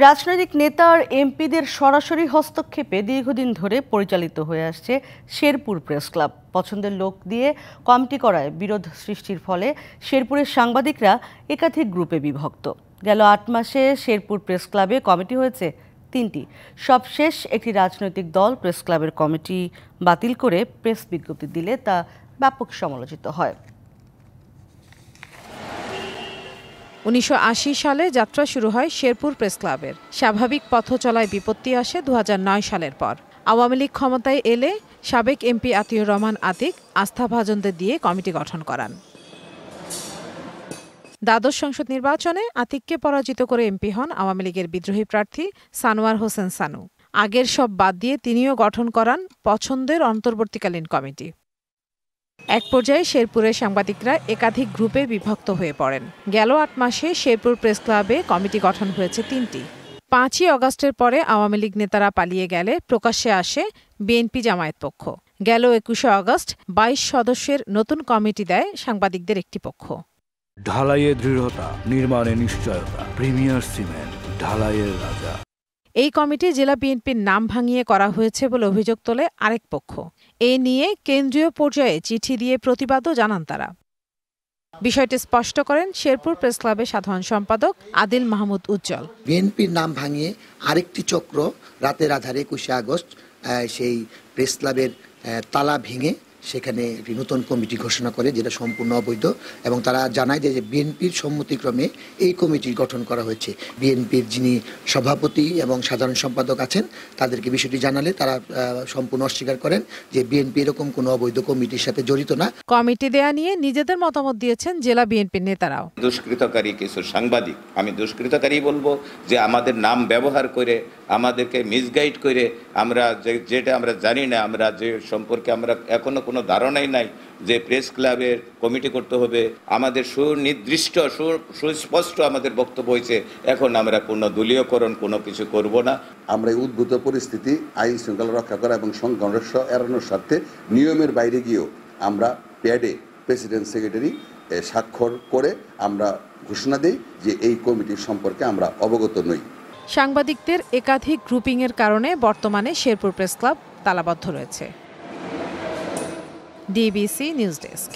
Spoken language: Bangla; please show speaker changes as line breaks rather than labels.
রাজনৈতিক নেতা আর এমপিদের সরাসরি হস্তক্ষেপে দীর্ঘদিন ধরে পরিচালিত হয়ে আসছে শেরপুর প্রেস ক্লাব। পছন্দের লোক দিয়ে কমিটি করায় বিরোধ সৃষ্টির ফলে শেরপুরের সাংবাদিকরা একাধিক গ্রুপে বিভক্ত। গেল ৮ মাসে শেরপুর প্রেস ক্লাবে কমিটি হয়েছে ৩টি। সবশেষ একটি রাজনৈতিক দল প্রেস ক্লাবের কমিটি বাতিল করে প্রেস বিজ্ঞপ্তি দিলে তা ব্যাপক সমালোচিত হয়।
১৯৮০ সালে যাত্রা শুরু হয় শেরপুর প্রেস ক্লাবের। স্বাভাবিক পথ চলায় বিপত্তি আসে ২০০৯ সালের পর। আওয়ামী লীগ ক্ষমতায় এলে সাবেক এমপি আতিউর রহমান আতিক আস্থাভাজনদের দিয়ে কমিটি গঠন করান। দ্বাদশ সংসদ নির্বাচনে আতিককে পরাজিত করে এমপি হন আওয়ামী লীগের বিদ্রোহী প্রার্থী সানোয়ার হোসেন সানু। আগের সব বাদ দিয়ে তিনিও গঠন করান পছন্দের অন্তর্বর্তীকালীন কমিটি। এক পর্যায়ে শেরপুরের সাংবাদিকরা একাধিক গ্রুপে বিভক্ত হয়ে পড়েন। গেল ৮ মাসে শেরপুর প্রেস ক্লাবে কমিটি গঠন হয়েছে ৩টি। ৫ই অগাস্টের পরে আওয়ামী লীগ নেতারা পালিয়ে গেলে প্রকাশ্যে আসে বিএনপি জামায়াত পক্ষ। গেল ২১শে অগাস্ট ২২ সদস্যের নতুন কমিটি দেয় সাংবাদিকদের একটি পক্ষ।
ঢালাইয়ে দৃঢ়তা, নির্মাণে নিশ্চয়তা, প্রিমিয়ার সিমেন্ট, ঢালাইয়ের রাজা।
এই কমিটি জেলা বিএনপির নাম ভাঙিয়ে করা হয়েছে বলে অভিযোগ তোলে আরেক পক্ষ। এ নিয়ে কেন্দ্রীয় পর্যায়ে চিঠি দিয়ে প্রতিবাদও জানান তারা। বিষয়টি স্পষ্ট করেন শেরপুর প্রেস ক্লাবের সাধারণ সম্পাদক আদিল মাহমুদ উজ্জ্বল।
বিএনপির নাম ভাঙিয়ে আরেকটি চক্র রাতের আধারে ২১শে আগস্ট সেই প্রেস ক্লাবের তালা ভেঙে সেখানে একটি নতুন কমিটি ঘোষণা করে, যেটা সম্পূর্ণ অবৈধ, এবং তারা জানায় যে বিএনপির সম্মতিক্রমে এই কমিটি গঠন করা হয়েছে। বিএনপির যিনি সভাপতি এবং সাধারণ সম্পাদক আছেন তাদেরকে বিষয়টি জানালে তারা সম্পূর্ণ অস্বীকার করেন যে বিএনপি এরকম কোনো অবৈধ কমিটির সাথে জড়িত না।
কমিটি দেয়া নিয়ে নিজেদের মতামত দিয়েছেন জেলা বিএনপির নেতারাও।
দুষ্কৃতকারী কিছু সাংবাদিক, আমি দুষ্কৃতকারী বলবো, যে আমাদের নাম ব্যবহার করে আমাদেরকে মিসগাইড করে আমরা যেটা আমরা জানি না, আমরা যে সম্পর্কে আমরা এখনো কোনো ধারণাই নাই যে প্রেস ক্লাবের কমিটি করতে হবে, আমাদের সুনির্দিষ্ট সুস্পষ্ট আমাদের বক্তব্য হয়েছে। এখন আমরা কোনো দলীয়করণ কোনো কিছু করব না।
আমরা এই উদ্ভূত পরিস্থিতি আইন শৃঙ্খলা রক্ষা করা এবং সংঘর্ষ এড়ানোর স্বার্থে নিয়মের বাইরে গিয়েও আমরা প্যাডে প্রেসিডেন্ট সেক্রেটারি স্বাক্ষর করে আমরা ঘোষণা দেই যে এই কমিটির সম্পর্কে আমরা অবগত নই।
সাংবাদিকদের একাধিক গ্রুপিংয়ের কারণে বর্তমানে শেরপুর প্রেস ক্লাব তালাবদ্ধ রয়েছে। DBC news desk.